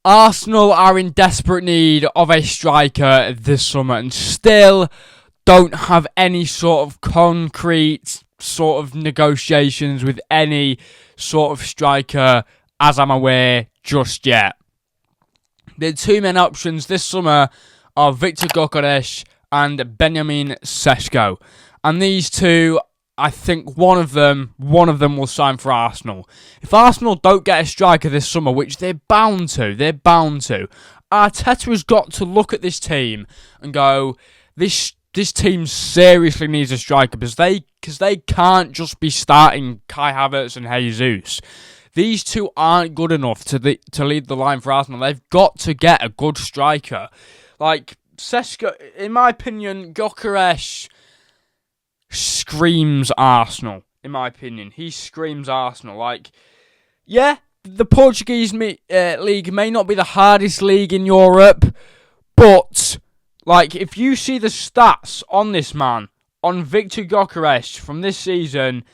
Arsenal are in desperate need of a striker this summer and still don't have any sort of concrete sort of negotiations with any sort of striker, as I'm aware, just yet. The two main options this summer are Viktor Gyokeres and Benjamin Sesko. And these two, I think one of them will sign for Arsenal. If Arsenal don't get a striker this summer, which they're bound to, Arteta has got to look at this team and go, this team seriously needs a striker because they can't just be starting Kai Havertz and Jesus. These two aren't good enough to lead the line for Arsenal. They've got to get a good striker. Like Sesko, in my opinion, Gyokeres screams Arsenal. In my opinion, he screams Arsenal. Like, yeah, the Portuguese league may not be the hardest league in Europe, but like, if you see the stats on this man, on Viktor Gyokeres from this season,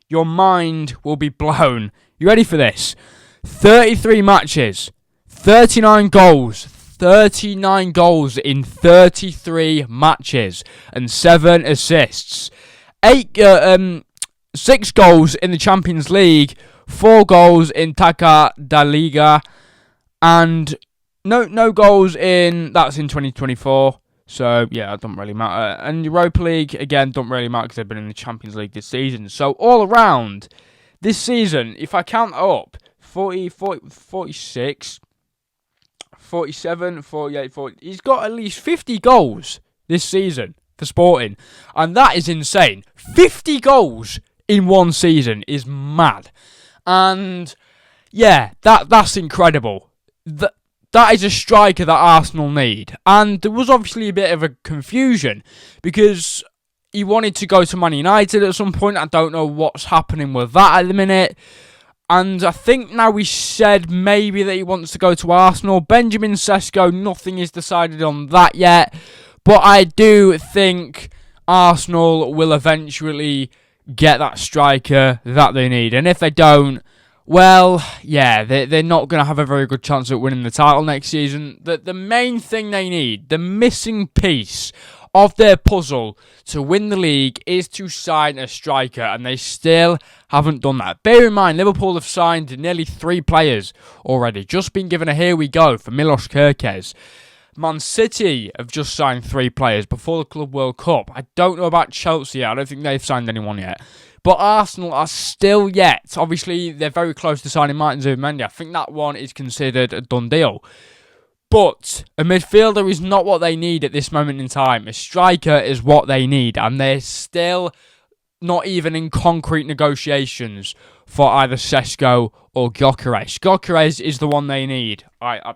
your mind will be blown. You ready for this? 33 matches, 39 goals. 39 goals in 33 matches and 7 assists. 6 goals in the Champions League, 4 goals in Taça da Liga, and no goals in 2024. So yeah, it doesn't really matter. And Europa League again don't really matter because they've been in the Champions League this season. So all around this season, if I count up 46. 47, 48, 40. He's got at least 50 goals this season for Sporting. And that is insane. 50 goals in one season is mad. And yeah, that's incredible. That is a striker that Arsenal need. And there was obviously a bit of a confusion because he wanted to go to Man United at some point. I don't know what's happening with that at the minute. And I think now he said maybe that he wants to go to Arsenal. Benjamin Sesko, nothing is decided on that yet. But I do think Arsenal will eventually get that striker that they need. And if they don't, well, yeah, they're not going to have a very good chance at winning the title next season. The main thing they need, the missing piece of their puzzle to win the league is to sign a striker, and they still haven't done that. Bear in mind, Liverpool have signed nearly 3 players already. Just been given a here we go for Milos Gyokeres. Man City have just signed 3 players before the Club World Cup. I don't know about Chelsea yet. I don't think they've signed anyone yet. But Arsenal are still yet. Obviously, they're very close to signing Martin Zubimendi. I think that one is considered a done deal. But a midfielder is not what they need at this moment in time. A striker is what they need. And they're still not even in concrete negotiations for either Sesko or Gyokeres. Gyokeres is the one they need. Gyokeres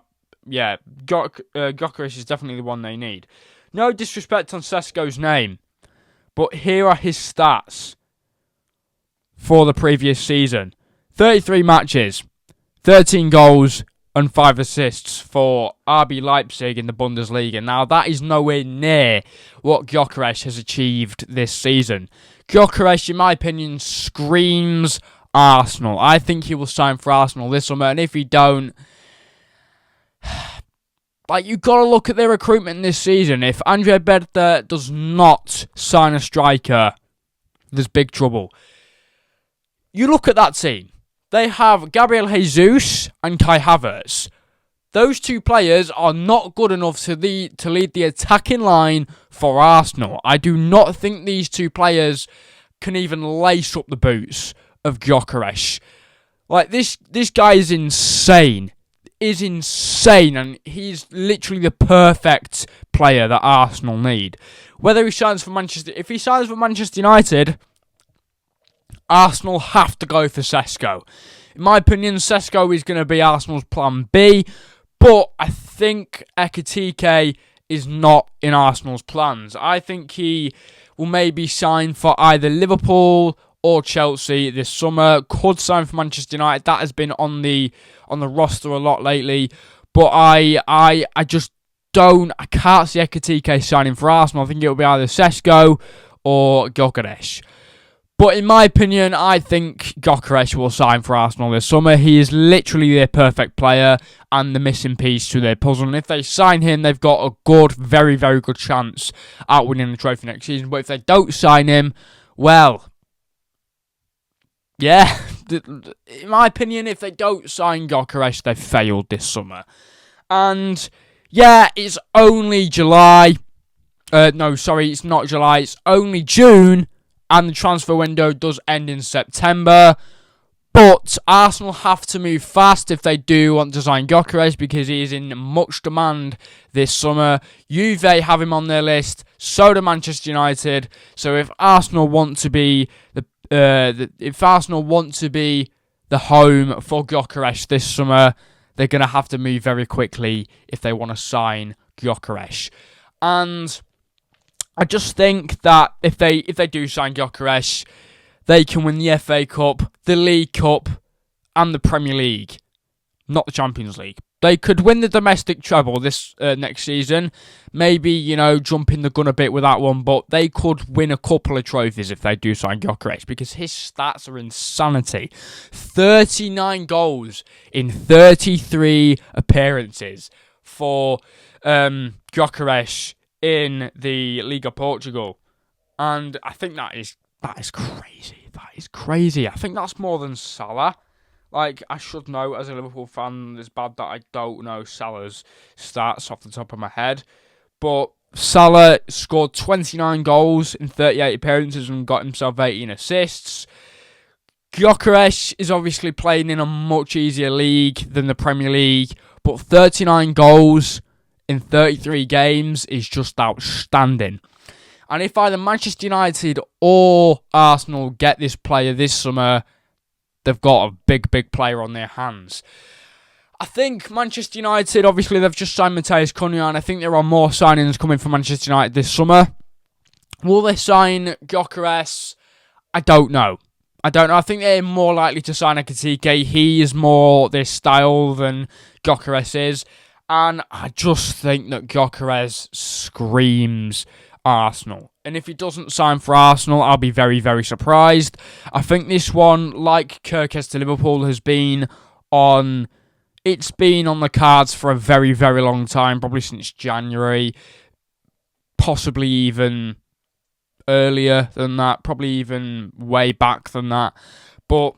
is definitely the one they need. No disrespect on Sesko's name, but here are his stats for the previous season. 33 matches, 13 goals, and 5 assists for RB Leipzig in the Bundesliga. Now, that is nowhere near what Gyokeres has achieved this season. Gyokeres, in my opinion, screams Arsenal. I think he will sign for Arsenal this summer, and if he don't, you've got to look at their recruitment this season. If Andre Berta does not sign a striker, there's big trouble. You look at that team. They have Gabriel Jesus and Kai Havertz. Those 2 players are not good enough to lead the attacking line for Arsenal. I do not think these 2 players can even lace up the boots of Gyokeres. This guy is insane. And he's literally the perfect player that Arsenal need. Whether he signs for if he signs for Manchester United, Arsenal have to go for Sesko. In my opinion, Sesko is going to be Arsenal's plan B, but I think Ekitike is not in Arsenal's plans. I think he will maybe sign for either Liverpool or Chelsea this summer. Could sign for Manchester United. That has been on the roster a lot lately, but I just don't. I can't see Ekitike signing for Arsenal. I think it will be either Sesko or Gyokeres. But in my opinion, I think Gyokeres will sign for Arsenal this summer. He is literally their perfect player and the missing piece to their puzzle. And if they sign him, they've got a good, very, very good chance at winning the trophy next season. But if they don't sign him, well, yeah, in my opinion, if they don't sign Gyokeres, they've failed this summer. And yeah, it's only July. No, sorry, it's not July. It's only June. And the transfer window does end in September. But Arsenal have to move fast if they do want to sign Gyokeres, because he is in much demand this summer. Juve have him on their list, so do Manchester United. So if Arsenal want to be the home for Gyokeres this summer, they're going to have to move very quickly if they want to sign Gyokeres. And I just think that if they do sign Gyokeres, they can win the FA Cup, the League Cup, and the Premier League. Not the Champions League. They could win the domestic treble this next season. Maybe, jumping the gun a bit with that one. But they could win a couple of trophies if they do sign Gyokeres, because his stats are insanity. 39 goals in 33 appearances for Gyokeres in the Liga Portugal. And I think that is crazy. That is crazy. I think that's more than Salah. Like, I should know as a Liverpool fan, it's bad that I don't know Salah's stats off the top of my head. But Salah scored 29 goals in 38 appearances and got himself 18 assists. Gyokeres is obviously playing in a much easier league than the Premier League, but 39 goals in 33 games is just outstanding. And if either Manchester United or Arsenal get this player this summer, they've got a big, big player on their hands. I think Manchester United, obviously, they've just signed Matheus Cunha, and I think there are more signings coming from Manchester United this summer. Will they sign Gyokeres? I don't know. I think they're more likely to sign Ekitike. He is more their style than Gyokeres is. And I just think that Gyokeres screams Arsenal. And if he doesn't sign for Arsenal, I'll be very, very surprised. I think this one, like Gyokeres to Liverpool, has been on... It's been on the cards for a very, very long time, probably since January. Possibly even earlier than that. Probably even way back than that. But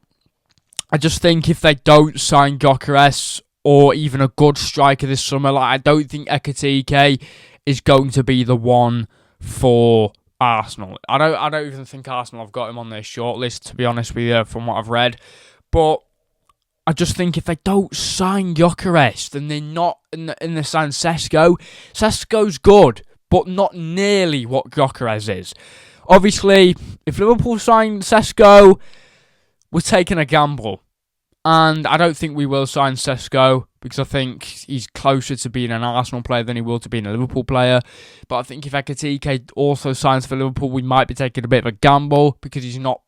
I just think if they don't sign Gyokeres, or even a good striker this summer, I don't think Ekitike is going to be the one for Arsenal. I don't even think Arsenal have got him on their shortlist, to be honest with you, from what I've read. But I just think if they don't sign Gyokeres, then they're not in the sign Sesko. Sesko's good, but not nearly what Gyokeres is. Obviously, if Liverpool sign Sesko, we're taking a gamble. And I don't think we will sign Sesko, because I think he's closer to being an Arsenal player than he will to being a Liverpool player. But I think if Ekitike also signs for Liverpool, we might be taking a bit of a gamble, because he's not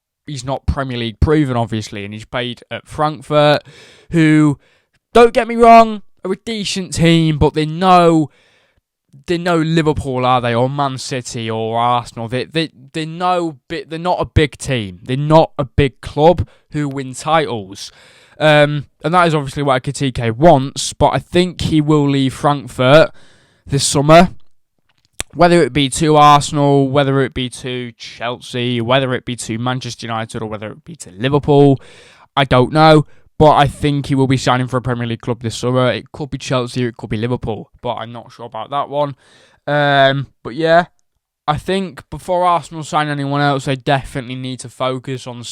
Premier League proven, obviously, and he's played at Frankfurt, who, don't get me wrong, are a decent team, but they're no Liverpool, are they, or Man City or Arsenal? They're not a big team. They're not a big club who win titles. And that is obviously what Ekitike wants, but I think he will leave Frankfurt this summer. Whether it be to Arsenal, whether it be to Chelsea, whether it be to Manchester United, or whether it be to Liverpool, I don't know. But I think he will be signing for a Premier League club this summer. It could be Chelsea, it could be Liverpool, but I'm not sure about that one. But yeah, I think before Arsenal sign anyone else, they definitely need to focus on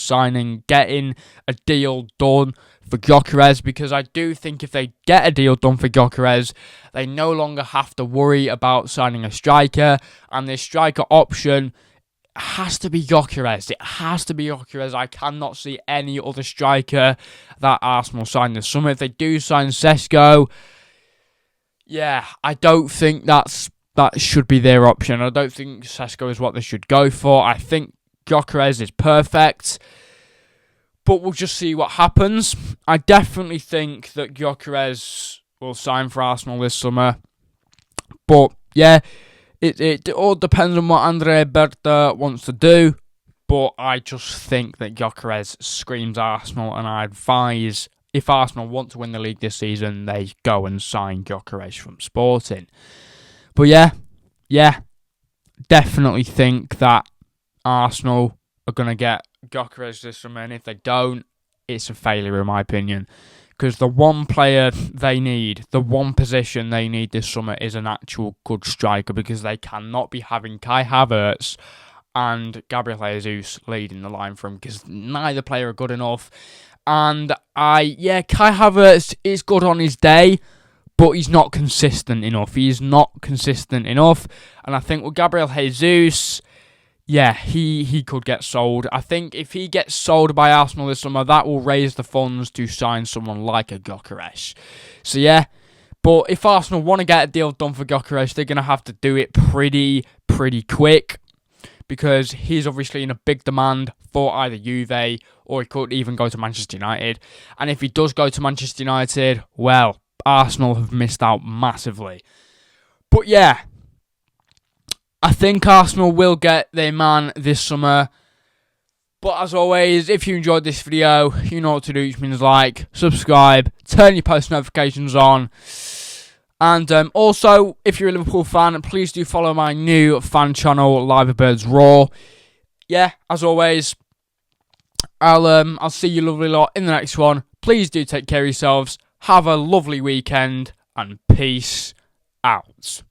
getting a deal done for Gyokeres, because I do think if they get a deal done for Gyokeres, they no longer have to worry about signing a striker, and their striker option has to be Gyokeres. It has to be Gyokeres. I cannot see any other striker that Arsenal sign this summer. If they do sign Sesko, yeah, I don't think that should be their option. I don't think Sesko is what they should go for. I think Gyokeres is perfect, but we'll just see what happens. I definitely think that Gyokeres will sign for Arsenal this summer. But yeah, it all depends on what Andrea Berta wants to do. But I just think that Gyokeres screams Arsenal, and I advise, if Arsenal want to win the league this season, they go and sign Gyokeres from Sporting. But yeah, definitely think that Arsenal are going to get Gyokeres this summer, and if they don't, it's a failure in my opinion. Because the one player they need, the one position they need this summer is an actual good striker, because they cannot be having Kai Havertz and Gabriel Jesus leading the line for him, because neither player are good enough. And Kai Havertz is good on his day, but he's not consistent enough. He's not consistent enough. And I think with Gabriel Jesus, yeah, he could get sold. I think if he gets sold by Arsenal this summer, that will raise the funds to sign someone like a Gyokeres. So yeah, but if Arsenal want to get a deal done for Gyokeres, they're going to have to do it pretty quick, because he's obviously in a big demand for either Juve, or he could even go to Manchester United. And if he does go to Manchester United, well, Arsenal have missed out massively. But yeah, I think Arsenal will get their man this summer. But as always, if you enjoyed this video, you know what to do, which means like, subscribe, turn your post notifications on. And also, if you're a Liverpool fan, please do follow my new fan channel, Liverbirds Raw. Yeah, as always, I'll see you lovely lot in the next one. Please do take care of yourselves. Have a lovely weekend, and peace out.